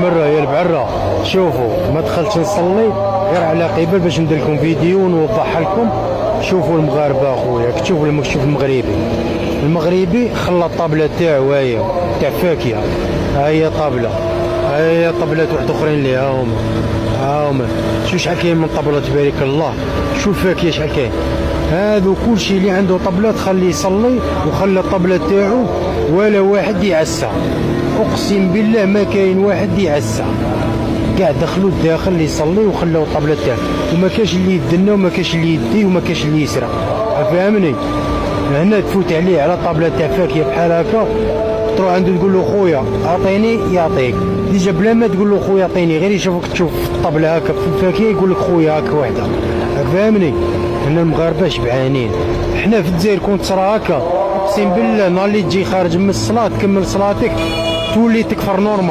المره يا البعره. شوفوا ما دخلتش نصلي غير على قبل باش ندير لكم فيديو ونوضح لكم. شوفوا المغاربه اخويا، تشوفوا المغربي خلى الطابله تاعو هاهي تاع فاكهه. ها هي طابله، ها هي طابلات واحد اخرين اللي هاهما. شوف شحال كاين من طابله تبارك الله. شوف فاكهه شحال كاين. هذا كلشي اللي عنده طبلات خليه يصلي وخلى الطبلة تاعو ولا واحد يعسى. اقسم بالله ما كاين واحد يعسى، كاع دخلوا الداخل يصلي وخلاو الطبلة تاعو، وما كاش اللي يدنا وما كاش اللي يدي وما كاش اللي يسرق. فهمني؟ هنا تفوت عليه على طابلة تاع فاكهة بحال هكا، تروح عنده تقول له خويا اعطيني يعطيك. ديجا بلا ما تقول له خويا اعطيني، غير يشوفك تشوف الطبلة هكا في الفاكهة يقول لك خويا هكا وحده. فهمني؟ هنا المغاربه شبعانين. حنا في الجزائر كون تصرا هكا اقسم بالله نهار اللي تجي خارج من الصلاه تكمل صلاتك تولي تكفر نورمال.